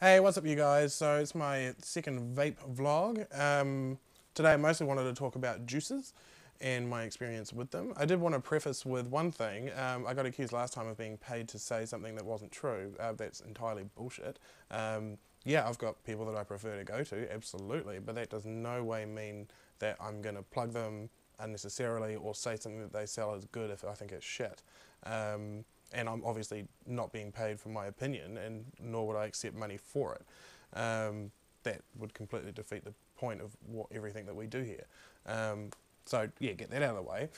Hey, what's up you guys? So it's my second vape vlog. Today I mostly wanted to talk about juices and my experience with them. I did want to preface with one thing. I got accused last time of being paid to say something that wasn't true. That's entirely bullshit. Yeah, I've got people that I prefer to go to, absolutely, but that does no way mean that I'm going to plug them unnecessarily or say something that they sell is good if I think it's shit. And I'm obviously not being paid for my opinion, and nor would I accept money for it. That would completely defeat the point of everything that we do here. So yeah, get that out of the way.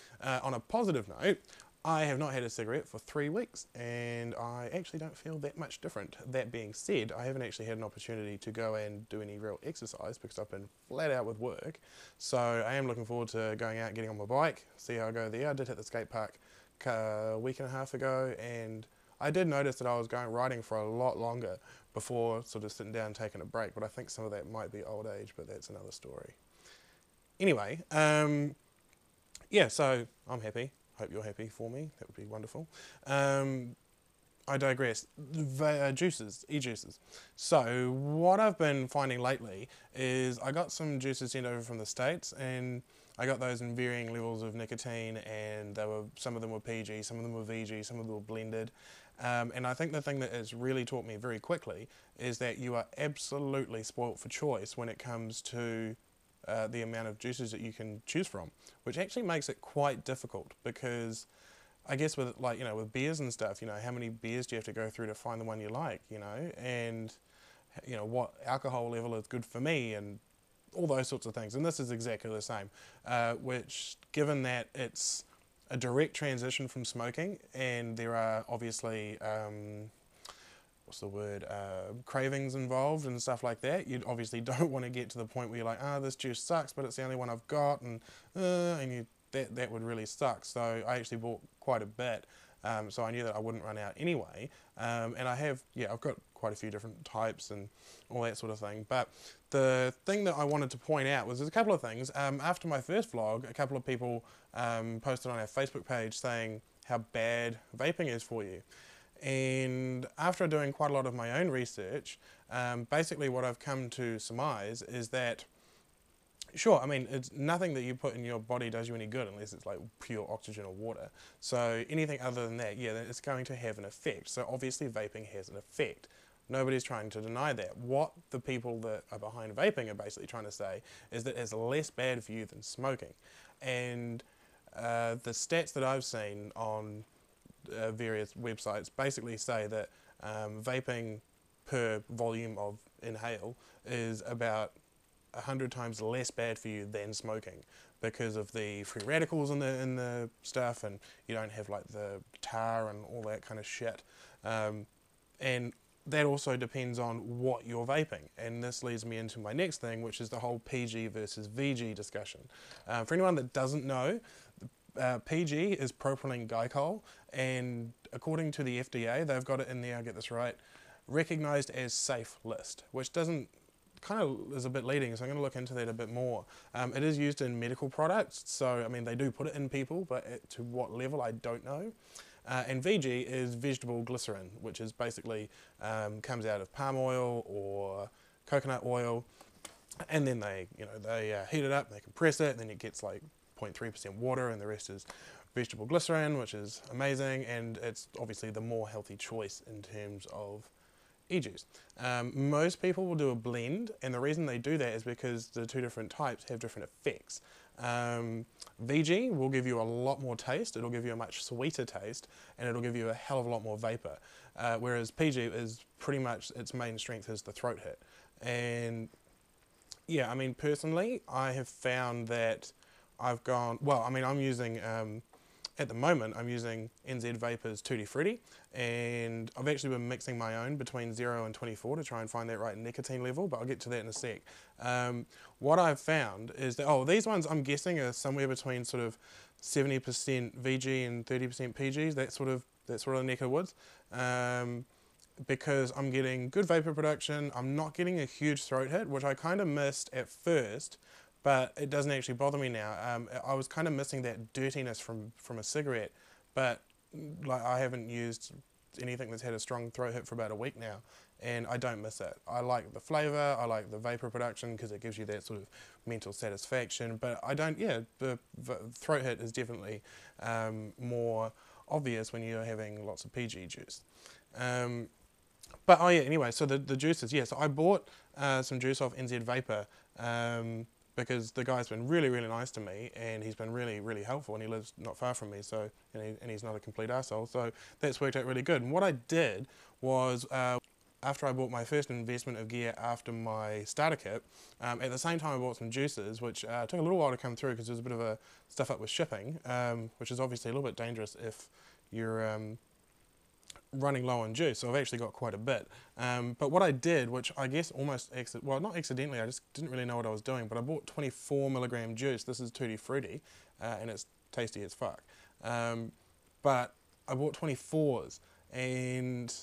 On a positive note, I have not had a cigarette for 3 weeks, and I actually don't feel that much different. That being said, I haven't actually had an opportunity to go and do any real exercise because I've been flat out with work. So I am looking forward to going out, getting on my bike, see how I go there. I did hit the skate park a week and a half ago, and I did notice that I was going riding for a lot longer before sort of sitting down and taking a break, but I think some of that might be old age, but that's another story. Anyway, yeah, so I'm happy. Hope you're happy for me. That would be wonderful. I digress. Juices, e-juices. So what I've been finding lately is I got some juices sent over from the States, and I got those in varying levels of nicotine, and some of them were PG, some of them were VG, some of them were blended. And I think the thing that has really taught me very quickly is that you are absolutely spoilt for choice when it comes to the amount of juices that you can choose from, which actually makes it quite difficult because I guess with with beers and stuff, how many beers do you have to go through to find the one you like, and what alcohol level is good for me and all those sorts of things. And this is exactly the same, which given that it's a direct transition from smoking and there are obviously what's the word, cravings involved and stuff like that, you obviously don't want to get to the point where you're like, this juice sucks, but it's the only one I've got, and that would really suck. So I actually bought quite a bit, so I knew that I wouldn't run out anyway. And I've got quite a few different types and all that sort of thing. But the thing that I wanted to point out was there's a couple of things. After my first vlog, a couple of people posted on our Facebook page saying how bad vaping is for you. And after doing quite a lot of my own research, basically what I've come to surmise is that, sure, I mean, it's nothing that you put in your body does you any good unless it's like pure oxygen or water. So anything other than that, yeah, it's going to have an effect. So obviously vaping has an effect. Nobody's trying to deny that. What the people that are behind vaping are basically trying to say is that it's less bad for you than smoking. And the stats that I've seen on various websites basically say that vaping per volume of inhale is about 100 times less bad for you than smoking because of the free radicals in the stuff, and you don't have like the tar and all that kind of shit. And that also depends on what you're vaping, and this leads me into my next thing, which is the whole PG versus VG discussion. For anyone that doesn't know, PG is propylene glycol, and according to the FDA, they've got it in there, I'll get this right, recognized as safe list, which doesn't kind of is a bit leading, so I'm going to look into that a bit more. It is used in medical products, so I mean they do put it in people, but to what level I don't know. And VG is vegetable glycerin, which is basically comes out of palm oil or coconut oil, and then they heat it up, they compress it, and then it gets like 0.3% water, and the rest is vegetable glycerin, which is amazing, and it's obviously the more healthy choice in terms of e-juice. Most people will do a blend, and the reason they do that is because the two different types have different effects. VG will give you a lot more taste, it'll give you a much sweeter taste, and it'll give you a hell of a lot more vapor. Whereas PG is pretty much, its main strength is the throat hit. And yeah, I mean personally, I have found that I'm using, at the moment, I'm using NZ Vapor's Tutti Frutti, and I've actually been mixing my own between 0 and 24 to try and find that right nicotine level, but I'll get to that in a sec. What I've found is that, these ones I'm guessing are somewhere between sort of 70% VG and 30% PGs, that sort of neck of the woods. Because I'm getting good vapor production, I'm not getting a huge throat hit, which I kind of missed at first, but it doesn't actually bother me now. I was kind of missing that dirtiness from a cigarette, but like I haven't used anything that's had a strong throat hit for about a week now, and I don't miss it. I like the flavour, I like the vapor production because it gives you that sort of mental satisfaction, but I don't, yeah, the throat hit is definitely more obvious when you're having lots of PG juice. But oh yeah, anyway, so the juices, yeah, so I bought some juice off NZ Vapor because the guy's been really, really nice to me, and he's been really, really helpful, and he lives not far from me, so and he's not a complete arsehole, so that's worked out really good. And what I did was, after I bought my first investment of gear after my starter kit, at the same time I bought some juices, which took a little while to come through because there was a bit of a stuff up with shipping, which is obviously a little bit dangerous if you're running low on juice, so I've actually got quite a bit. But what I did, which I guess almost, well, not accidentally, I just didn't really know what I was doing, but I bought 24 milligram juice. This is Tutti Frutti, and it's tasty as fuck. But I bought 24s, and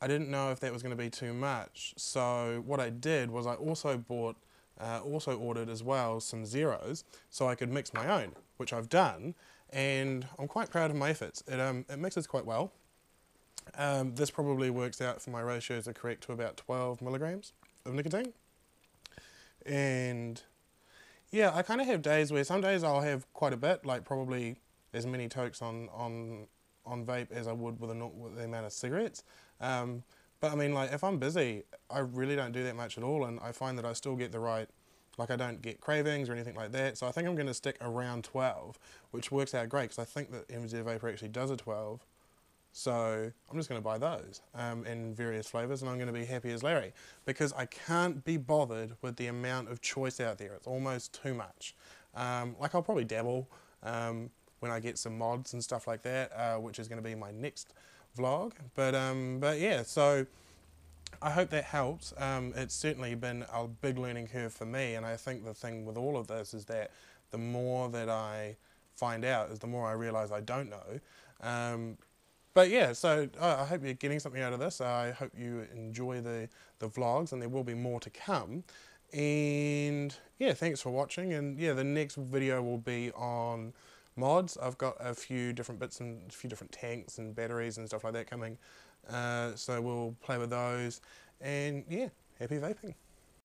I didn't know if that was going to be too much. So what I did was I also bought, also ordered as well some zeros, so I could mix my own, which I've done, and I'm quite proud of my efforts. It mixes quite well. This probably works out, for my ratios are correct, to about 12 milligrams of nicotine. And yeah, I kind of have days where some days I'll have quite a bit, like probably as many tokes on vape as I would with the amount of cigarettes. But I mean, like, if I'm busy, I really don't do that much at all, and I find that I still get the right, like, I don't get cravings or anything like that. So I think I'm going to stick around 12, which works out great because I think that NZ Vapor actually does a 12. So I'm just going to buy those in various flavours, and I'm going to be happy as Larry because I can't be bothered with the amount of choice out there. It's almost too much. Like, I'll probably dabble when I get some mods and stuff like that, which is going to be my next vlog. But yeah, so I hope that helps. It's certainly been a big learning curve for me, and I think the thing with all of this is that the more that I find out is the more I realise I don't know. But yeah, so I hope you're getting something out of this. I hope you enjoy the vlogs, and there will be more to come. And yeah, thanks for watching. And yeah, the next video will be on mods. I've got a few different bits and a few different tanks and batteries and stuff like that coming. So we'll play with those. And yeah, happy vaping.